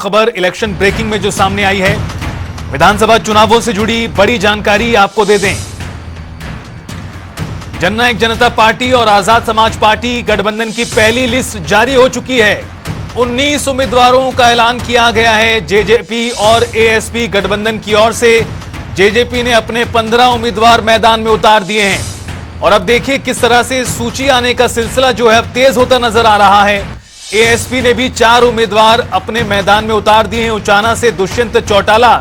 खबर election breaking में जो सामने आई है, विधानसभा चुनावों से जुड़ी बड़ी जानकारी आपको दे दें। जननायक जनता पार्टी और आजाद समाज पार्टी गठबंधन की पहली लिस्ट जारी हो चुकी है। 19 उम्मीदवारों का ऐलान किया गया है। जेजेपी और एएसपी गठबंधन की ओर से जेजेपी ने अपने 15 उम्मीदवार मैदान में उतार दिए हैं और अब देखिए किस तरह से सूची आने का सिलसिला जो है अब तेज होता नजर आ रहा है। एएसपी ने भी 4 उम्मीदवार अपने मैदान में उतार दिए हैं। उचाना से दुष्यंत चौटाला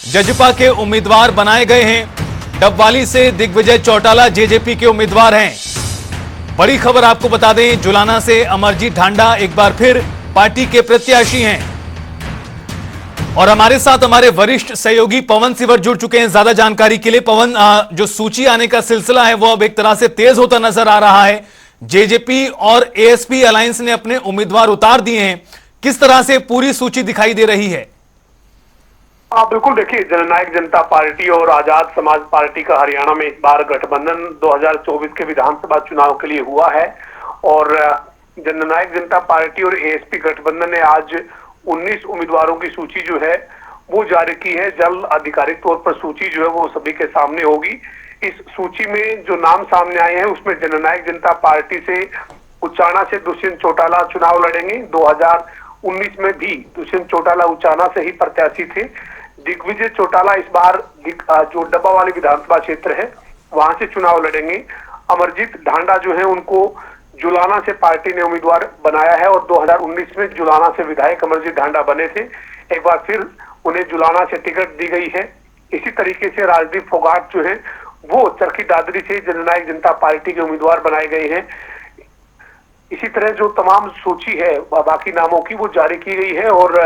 जजपा के उम्मीदवार बनाए गए हैं। डबवाली से दिग्विजय चौटाला जेजेपी के उम्मीदवार हैं। बड़ी खबर आपको बता दें, जुलाना से अमरजीत ढांडा एक बार फिर पार्टी के प्रत्याशी हैं और हमारे साथ हमारे वरिष्ठ सहयोगी पवन सिवर जुड़ चुके हैं ज्यादा जानकारी के लिए। पवन, जो सूची आने का सिलसिला है वो अब एक तरह से तेज होता नजर आ रहा है। जेजेपी और एएसपी अलायंस ने अपने उम्मीदवार उतार दिए हैं। किस तरह से पूरी सूची दिखाई दे रही है? बिल्कुल, देखिए, जननायक जनता पार्टी और आजाद समाज पार्टी का हरियाणा में इस बार गठबंधन 2024 के विधानसभा चुनाव के लिए हुआ है और जननायक जनता पार्टी और एएसपी गठबंधन ने आज 19 उम्मीदवारों की सूची जो है वो जारी की है। जल्द आधिकारिक तौर पर सूची जो है वो सभी के सामने होगी। इस सूची में जो नाम सामने आए हैं उसमें जननायक जनता पार्टी से उचाना से दुष्यंत चौटाला चुनाव लड़ेंगे। 2019 में भी दुष्यंत चौटाला उचाना से ही प्रत्याशी थे। दिग्विजय चौटाला इस बार जो डब्बावाली विधानसभा क्षेत्र है वहां से चुनाव लड़ेंगे। अमरजीत ढांडा जो है उनको जुलाना से पार्टी ने उम्मीदवार बनाया है और 2019 में जुलाना से विधायक अमरजीत ढांडा बने थे। एक बार फिर उन्हें जुलाना से टिकट दी गई है। इसी तरीके से राजदीप फोगाट जो है वो चरखी दादरी से जननायक जनता पार्टी के उम्मीदवार बनाए गए हैं। इसी तरह जो तमाम सूची है बाकी नामों की वो जारी की गई है और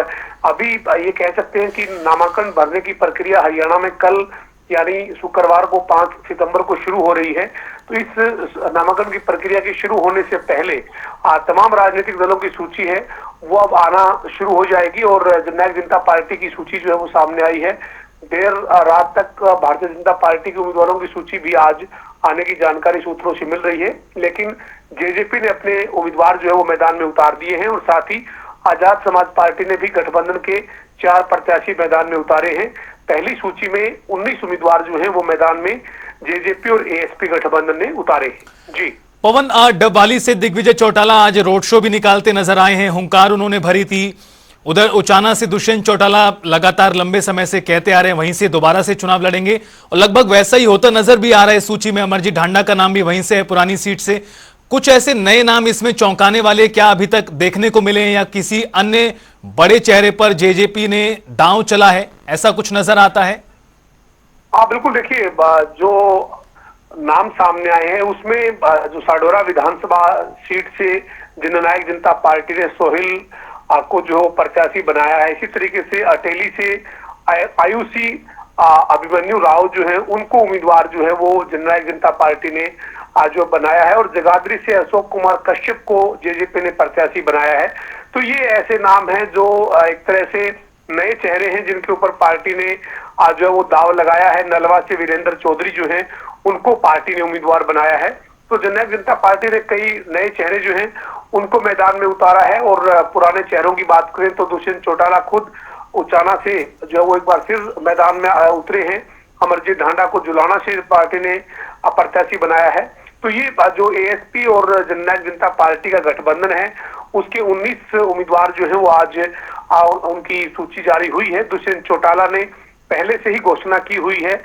अभी ये कह सकते हैं कि नामांकन भरने की प्रक्रिया हरियाणा में कल यानी शुक्रवार को 5 सितंबर को शुरू हो रही है। तो इस नामांकन की प्रक्रिया के शुरू होने से पहले तमाम राजनीतिक दलों की सूची है वो अब आना शुरू हो जाएगी और जननायक जनता पार्टी की सूची जो है वो सामने आई है। देर रात तक भारतीय जनता पार्टी के उम्मीदवारों की सूची भी आज आने की जानकारी सूत्रों से मिल रही है, लेकिन जेजेपी ने अपने उम्मीदवार जो है वो मैदान में उतार दिए हैं और साथ ही आजाद समाज पार्टी ने भी गठबंधन के 4 प्रत्याशी मैदान में उतारे हैं। पहली सूची में 19 उम्मीदवार जो हैं वो मैदान में जेजेपी और एएसपी गठबंधन ने उतारे हैं। जी पवन, डबवाली से दिग्विजय चौटाला आज रोड शो भी निकालते नजर आए हैं। हुंकार उन्होंने भरी थी। उधर उचाना से दुष्यंत चौटाला लगातार लंबे समय से कहते आ रहे हैं वहीं से दोबारा से चुनाव लड़ेंगे और लगभग वैसा ही होता नजर भी आ रहा है। सूची में अमरजीत ढांडा का नाम भी वहीं से है, पुरानी सीट से। कुछ ऐसे नए नाम इसमें चौंकाने वाले क्या अभी तक देखने को मिले हैं या किसी अन्य बड़े चेहरे पर जेजेपी ने दांव चला है, ऐसा कुछ नजर आता है? बिल्कुल, देखिए, जो नाम सामने आए हैं उसमें जो साडोरा विधानसभा सीट से जननायक जनता पार्टी ने सोहेल को जो प्रत्याशी बनाया है, इसी तरीके से अटेली से आयुषी अभिमन्यु राव जो है उनको उम्मीदवार जो है वो जननायक जनता पार्टी ने आज जो बनाया है और जगाधरी से अशोक कुमार कश्यप को जेजेपी ने प्रत्याशी बनाया है। तो ये ऐसे नाम हैं जो एक तरह से नए चेहरे हैं जिनके ऊपर पार्टी ने आज जो है वो दाव लगाया है। नलवा से वीरेंद्र चौधरी जो हैं उनको पार्टी ने उम्मीदवार बनाया है। तो जननायक जनता पार्टी ने कई नए चेहरे जो हैं उनको मैदान में उतारा है और पुराने चेहरों की बात करें तो दुष्यंत चौटाला खुद उचाना से जो है वो एक बार फिर मैदान में उतरे हैं। अमरजीत ढांडा को जुलाना से पार्टी ने प्रत्याशी बनाया है। तो ये जो एएसपी और जननायक जनता पार्टी का गठबंधन है उसके 19 उम्मीदवार जो है वो आज उनकी सूची जारी हुई है। दुष्यंत चौटाला ने पहले से ही घोषणा की हुई है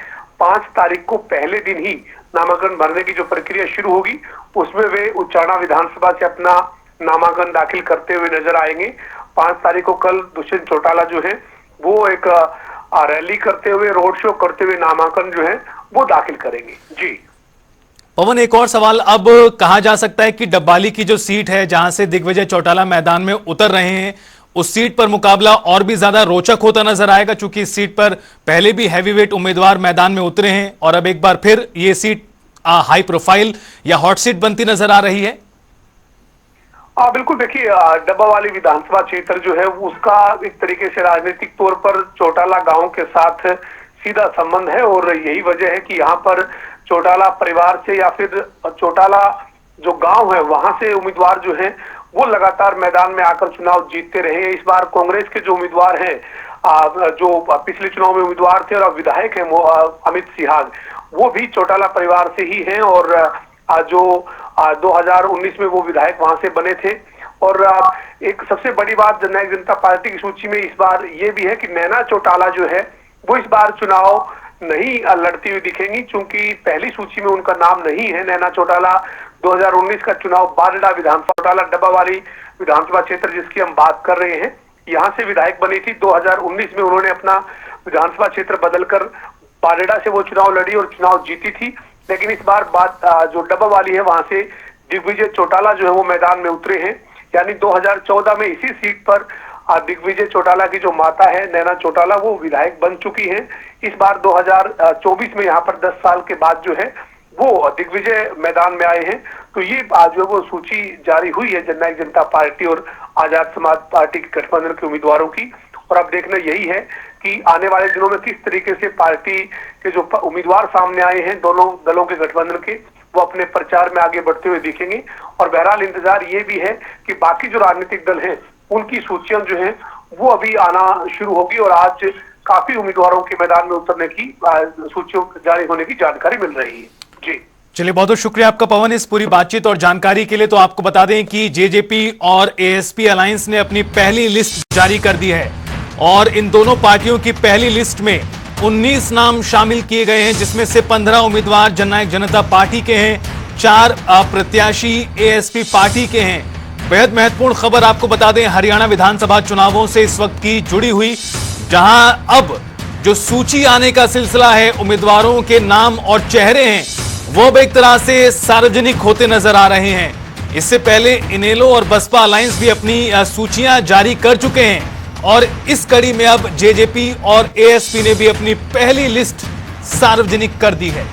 5 तारीख को पहले दिन ही नामांकन भरने की जो प्रक्रिया शुरू होगी उसमें वे उचाना विधानसभा से अपना नामांकन दाखिल करते हुए नजर आएंगे। 5 तारीख को कल दुष्यंत चौटाला जो है वो एक रैली करते हुए, रोड शो करते हुए नामांकन जो है वो दाखिल करेंगे। जी पवन, एक और सवाल, अब कहा जा सकता है कि डब्बाली की जो सीट है जहां से दिग्विजय चौटाला मैदान में उतर रहे हैं उस सीट पर मुकाबला और भी ज्यादा रोचक होता नजर आएगा, क्योंकि इस सीट पर पहले भी हैवीवेट उम्मीदवार मैदान में उतरे हैं और अब एक बार फिर ये सीट हाई प्रोफाइल या हॉट सीट बनती नजर आ रही है। बिल्कुल, देखिए, डब्बावाली विधानसभा क्षेत्र जो है उसका एक तरीके से राजनीतिक तौर पर चौटाला गांव के साथ सीधा संबंध है और यही वजह है कि यहाँ पर चौटाला परिवार से या फिर चौटाला जो गांव है वहां से उम्मीदवार जो है वो लगातार मैदान में आकर चुनाव जीतते रहे हैं। इस बार कांग्रेस के जो उम्मीदवार हैं, जो पिछले चुनाव में उम्मीदवार थे और अब विधायक हैं, अमित सिहाग, वो भी चौटाला परिवार से ही हैं और जो 2019 में वो विधायक वहां से बने थे। और एक सबसे बड़ी बात जननायक जनता पार्टी की सूची में इस बार ये भी है कि नैना चौटाला जो है वो इस बार चुनाव नहीं लड़ती हुई दिखेंगी, क्योंकि पहली सूची में उनका नाम नहीं है। नैना चौटाला 2019 का चुनाव बारडा विधानसभा, चौटाला डब्बावाली विधानसभा क्षेत्र जिसकी हम बात कर रहे हैं, यहाँ से विधायक बनी थी। 2019 में उन्होंने अपना विधानसभा क्षेत्र बदलकर बारडा से वो चुनाव लड़ी और चुनाव जीती थी। लेकिन इस बार बात जो डब्बावाली है वहां से दिग्विजय चौटाला जो है वो मैदान में उतरे हैं। यानी 2014 में इसी सीट पर दिग्विजय चौटाला की जो माता है नैना चौटाला, वो विधायक बन चुकी हैं। इस बार 2024 में यहाँ पर 10 साल के बाद जो है वो दिग्विजय मैदान में आए हैं। तो ये जो वो सूची जारी हुई है जननायक जनता पार्टी और आजाद समाज पार्टी के गठबंधन के उम्मीदवारों की। और अब देखना यही है कि आने वाले दिनों में किस तरीके से पार्टी के जो उम्मीदवार सामने आए हैं दोनों दलों के गठबंधन के, वो अपने प्रचार में आगे बढ़ते हुए दिखेंगे। और बहरहाल इंतजार ये भी है कि बाकी जो राजनीतिक दल हैं उनकी सूचियां जो हैं वो अभी आना शुरू होगी और आज काफी उम्मीदवारों के मैदान में उतरने की सूचियों जारी होने की जानकारी मिल रही है। जी चलिए, बहुत बहुत शुक्रिया आपका पवन इस पूरी बातचीत और जानकारी के लिए। तो आपको बता दें कि जेजेपी और एएसपी अलायंस ने अपनी पहली लिस्ट जारी कर दी है और इन दोनों पार्टियों की पहली लिस्ट में 19 नाम शामिल किए गए हैं, जिसमें से 15 उम्मीदवार जननायक जनता पार्टी के हैं, 4 प्रत्याशी एएसपी पार्टी के हैं। बेहद महत्वपूर्ण खबर आपको बता दें हरियाणा विधानसभा चुनावों से इस वक्त की जुड़ी हुई, जहां अब जो सूची आने का सिलसिला है, उम्मीदवारों के नाम और चेहरे हैं वो अब एक तरह से सार्वजनिक होते नजर आ रहे हैं। इससे पहले इनेलो और बसपा अलायंस भी अपनी सूचियां जारी कर चुके हैं और इस कड़ी में अब जेजेपी और एएसपी ने भी अपनी पहली लिस्ट सार्वजनिक कर दी है।